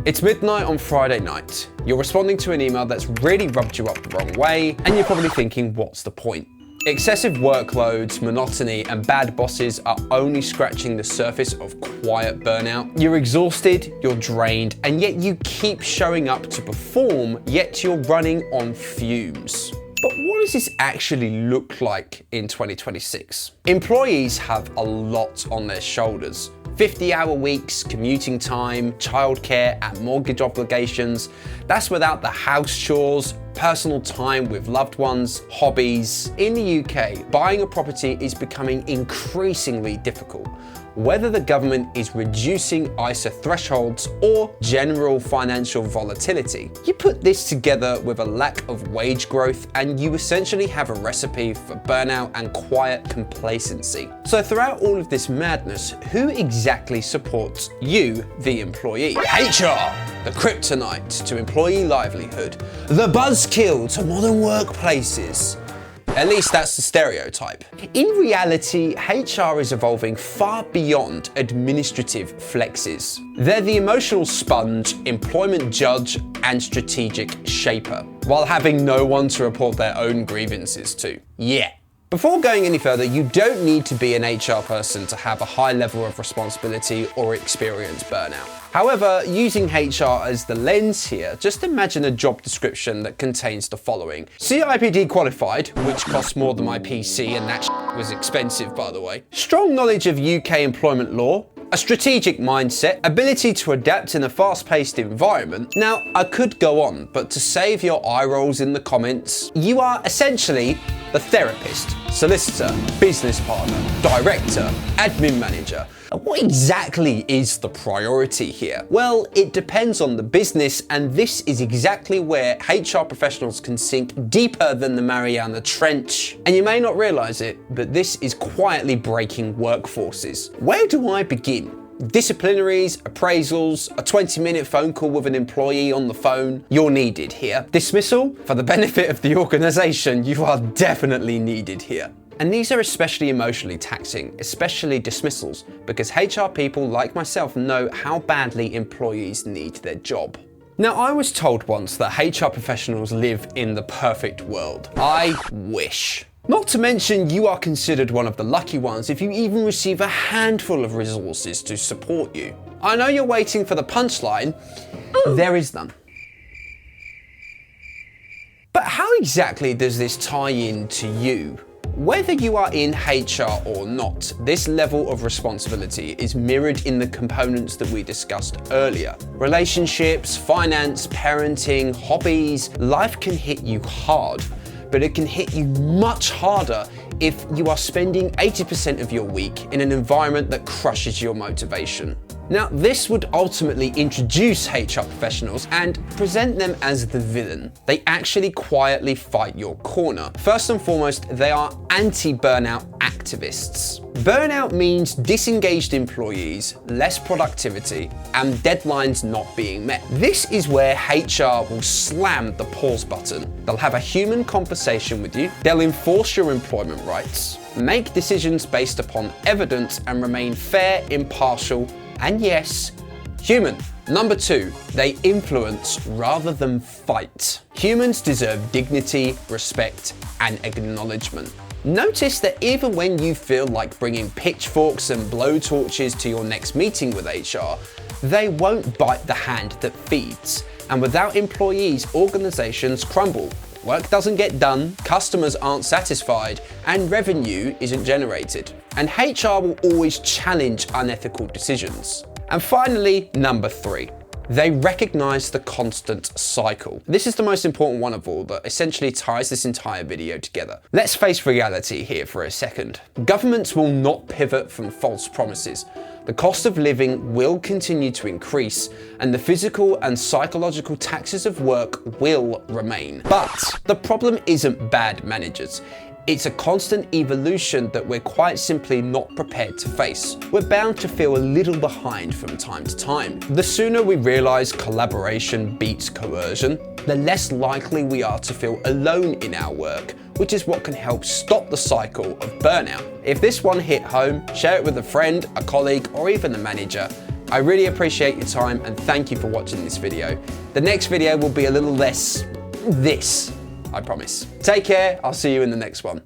It's midnight on Friday night. You're responding to an email that's really rubbed you up the wrong way, and you're probably thinking, what's the point? Excessive workloads, monotony, and bad bosses are only scratching the surface of quiet burnout. You're exhausted, you're drained, and yet you keep showing up to perform, yet you're running on fumes. But what does this actually look like in 2026? Employees have a lot on their shoulders. 50-hour weeks, commuting time, childcare, and mortgage obligations. That's without the house chores, personal time with loved ones, hobbies. In the UK, buying a property is becoming increasingly difficult. Whether the government is reducing ISA thresholds or general financial volatility, you put this together with a lack of wage growth and you essentially have a recipe for burnout and quiet complacency. So throughout all of this madness, who exactly supports you, the employee? HR, the kryptonite to employee livelihood, the buzzkill to modern workplaces. At least that's the stereotype. In reality, HR is evolving far beyond administrative flexes. They're the emotional sponge, employment judge, and strategic shaper, while having no one to report their own grievances to. Yeah. Before going any further, you don't need to be an HR person to have a high level of responsibility or experience burnout. However, using HR as the lens here, just imagine a job description that contains the following. CIPD qualified, which costs more than my PC, and that was expensive, by the way. Strong knowledge of UK employment law, a strategic mindset, ability to adapt in a fast-paced environment. Now, I could go on, but to save your eye rolls in the comments, you are essentially the therapist, solicitor, business partner, director, admin manager. What exactly is the priority here? Well, it depends on the business, and this is exactly where HR professionals can sink deeper than the Mariana Trench. And you may not realize it, but this is quietly breaking workforces. Where do I begin? Disciplinaries, appraisals, a 20-minute phone call with an employee on the phone, you're needed here. Dismissal, for the benefit of the organization, you are definitely needed here. And these are especially emotionally taxing, especially dismissals, because HR people like myself know how badly employees need their job. Now, I was told once that HR professionals live in the perfect world. I wish. Not to mention, you are considered one of the lucky ones if you even receive a handful of resources to support you. I know you're waiting for the punchline. There is none. But how exactly does this tie in to you? Whether you are in HR or not, this level of responsibility is mirrored in the components that we discussed earlier. Relationships, finance, parenting, hobbies, life can hit you hard, but it can hit you much harder if you are spending 80% of your week in an environment that crushes your motivation. Now, this would ultimately introduce HR professionals and present them as the villain. They actually quietly fight your corner. First and foremost, they are anti-burnout activists. Burnout means disengaged employees, less productivity, and deadlines not being met. This is where HR will slam the pause button. They'll have a human conversation with you, they'll enforce your employment rights, make decisions based upon evidence, and remain fair, impartial, and yes, human. Number 2, they influence rather than fight. Humans deserve dignity, respect, and acknowledgement. Notice that even when you feel like bringing pitchforks and blowtorches to your next meeting with HR, they won't bite the hand that feeds. And without employees, organizations crumble. Work doesn't get done, customers aren't satisfied, and revenue isn't generated. And HR will always challenge unethical decisions. And finally, number 3. They recognize the constant cycle. This is the most important one of all that essentially ties this entire video together. Let's face reality here for a second. Governments will not pivot from false promises. The cost of living will continue to increase, and the physical and psychological taxes of work will remain. But the problem isn't bad managers. It's a constant evolution that we're quite simply not prepared to face. We're bound to feel a little behind from time to time. The sooner we realize collaboration beats coercion, the less likely we are to feel alone in our work, which is what can help stop the cycle of burnout. If this one hit home, share it with a friend, a colleague, or even a manager. I really appreciate your time and thank you for watching this video. The next video will be a little less this, I promise. Take care, I'll see you in the next one.